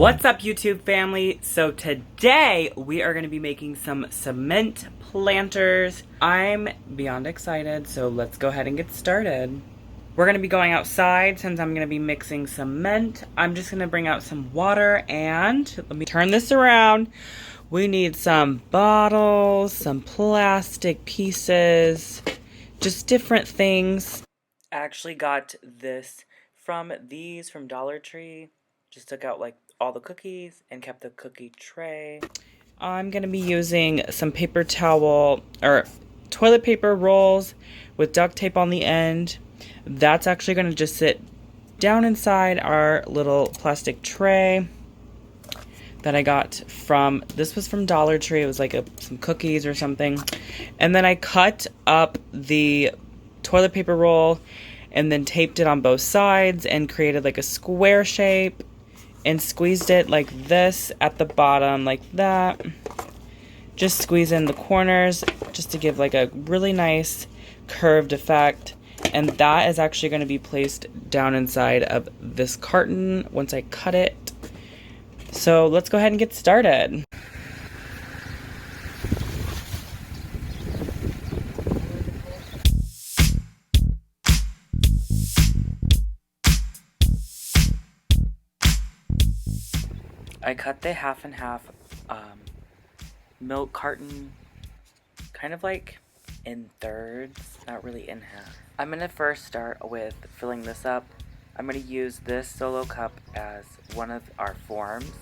What's up, YouTube family? So today we are going to be making some cement planters. I'm beyond excited, so let's go ahead and get started. We're going to be going outside since I'm going to be mixing cement. I'm just going to bring out some water and let me turn this around. We need some bottles, some plastic pieces, just different things. I actually got this from Dollar Tree. Just took out like all the cookies and kept the cookie tray. I'm going to be using some paper towel or toilet paper rolls with duct tape on the end. That's actually going to just sit down inside our little plastic tray that I got from, this was from Dollar Tree. It was like some cookies or something. And then I cut up the toilet paper roll and then taped it on both sides and created like a square shape and squeezed it like this at the bottom, like that. Just squeeze in the corners just to give like a really nice curved effect. And that is actually going to be placed down inside of this carton once I cut it. So let's go ahead and get started. I cut the half and half milk carton kind of like in thirds, not really in half. I'm going to first start with filling this up. I'm going to use this solo cup as one of our forms.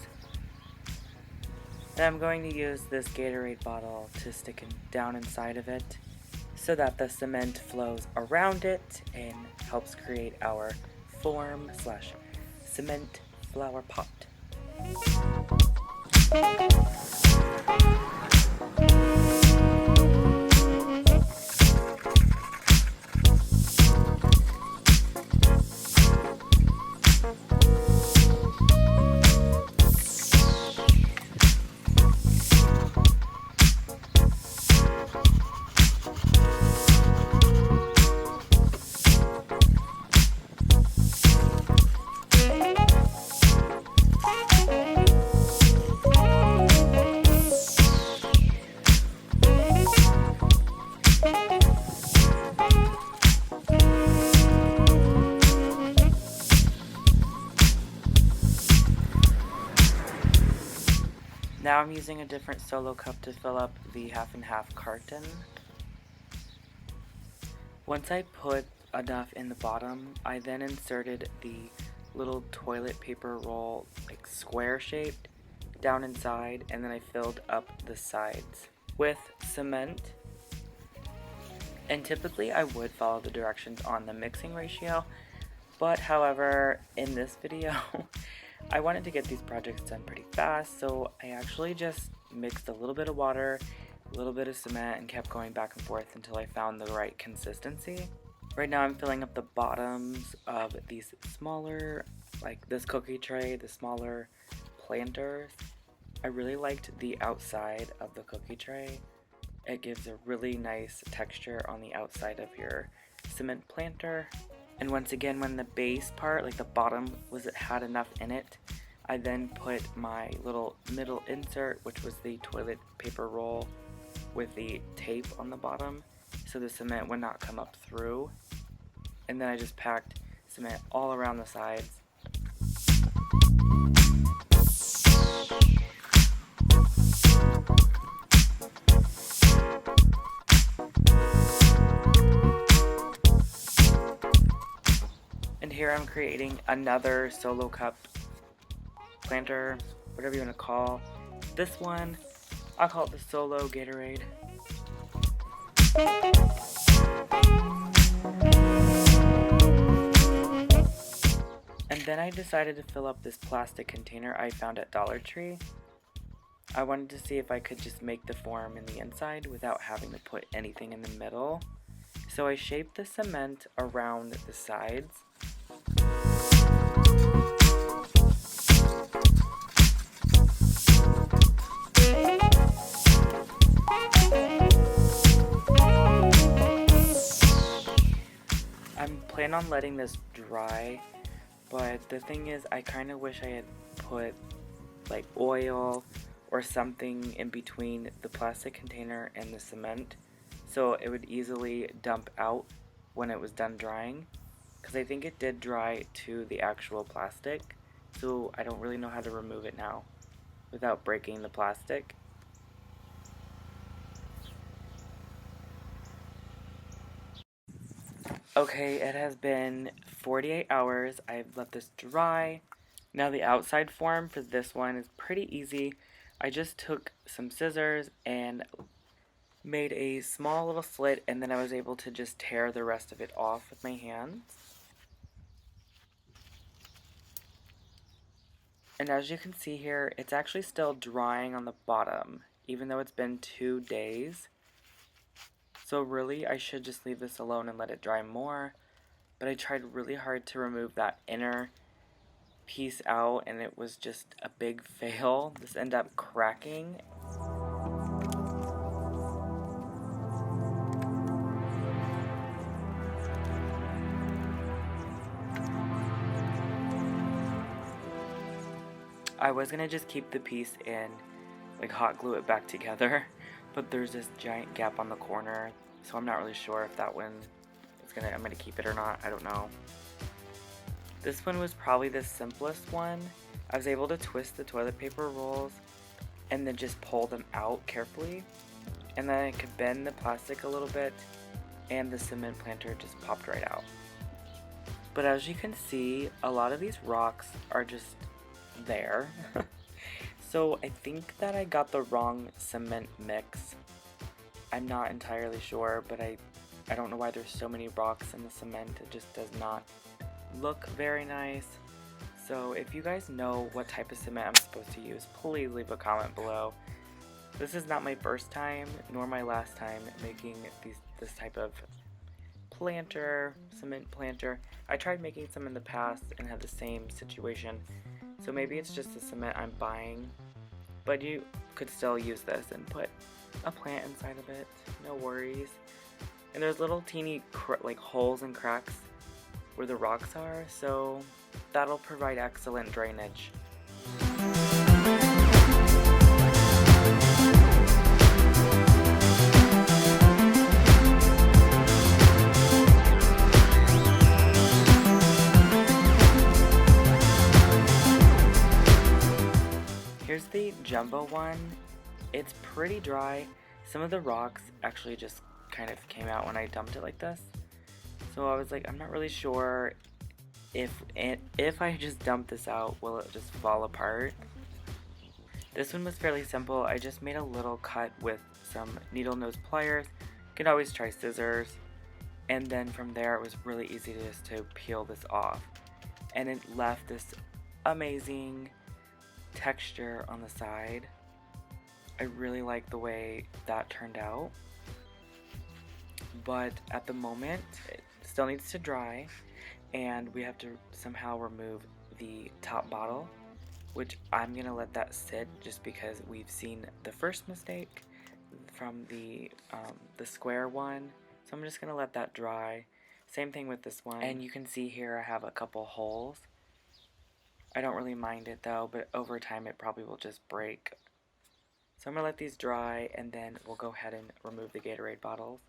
Then I'm going to use this Gatorade bottle to stick down inside of it so that the cement flows around it and helps create our form / cement flower pot. Now I'm using a different solo cup to fill up the half and half carton. Once I put enough in the bottom, I then inserted the little toilet paper roll, like square shaped, down inside, and then I filled up the sides with cement. And typically I would follow the directions on the mixing ratio, but however, in this video, I wanted to get these projects done pretty fast, so I actually just mixed a little bit of water, a little bit of cement, and kept going back and forth until I found the right consistency. Right now I'm filling up the bottoms of these smaller, like this cookie tray, the smaller planters. I really liked the outside of the cookie tray. It gives a really nice texture on the outside of your cement planter. And once again, when the base part, like the bottom, had enough in it, I then put my little middle insert, which was the toilet paper roll with the tape on the bottom, so the cement would not come up through. And then I just packed cement all around the sides. Here I'm creating another solo cup planter, whatever you want to call this one. I'll call it the solo Gatorade. And then I decided to fill up this plastic container I found at Dollar Tree. I wanted to see if I could just make the form in the inside without having to put anything in the middle. So I shaped the cement around the sides. I'm planning on letting this dry, but the thing is I kind of wish I had put like oil or something in between the plastic container and the cement, so it would easily dump out when it was done drying, because I think it did dry to the actual plastic, so I don't really know how to remove it now without breaking the plastic. Okay, it has been 48 hours. I've let this dry. Now the outside form for this one is pretty easy. I just took some scissors and made a small little slit, and then I was able to just tear the rest of it off with my hands. And as you can see here, it's actually still drying on the bottom, even though it's been 2 days. So really, I should just leave this alone and let it dry more. But I tried really hard to remove that inner piece out, and it was just a big fail. This ended up cracking. I was gonna just keep the piece and like hot glue it back together, but there's this giant gap on the corner, so I'm not really sure if that one is I'm gonna keep it or not. I don't know. This one was probably the simplest one. I was able to twist the toilet paper rolls and then just pull them out carefully, and then I could bend the plastic a little bit, and the cement planter just popped right out. But as you can see, a lot of these rocks are just there. So I think that I got the wrong cement mix. I'm not entirely sure, but I don't know why there's so many rocks in the cement. It just does not look very nice. So if you guys know what type of cement I'm supposed to use, please leave a comment below. This is not my first time, nor my last time making this type of planter, cement planter. I tried making some in the past and had the same situation. So maybe it's just the cement I'm buying, but you could still use this and put a plant inside of it, no worries. And there's little teeny like holes and cracks where the rocks are, so that'll provide excellent drainage. Here's the jumbo one. It's pretty dry. Some of the rocks actually just kind of came out when I dumped it like this. So I was like, I'm not really sure if I just dump this out, will it just fall apart? This one was fairly simple. I just made a little cut with some needle nose pliers. You can always try scissors. And then from there, it was really easy to peel this off. And it left this amazing texture on the side. I really like the way that turned out, but at the moment it still needs to dry, and we have to somehow remove the top bottle, which I'm gonna let that sit just because we've seen the first mistake from the square one, so I'm just gonna let that dry. Same thing with this one, and you can see here I have a couple holes. I don't really mind it though, but over time it probably will just break. So I'm going to let these dry, and then we'll go ahead and remove the Gatorade bottles.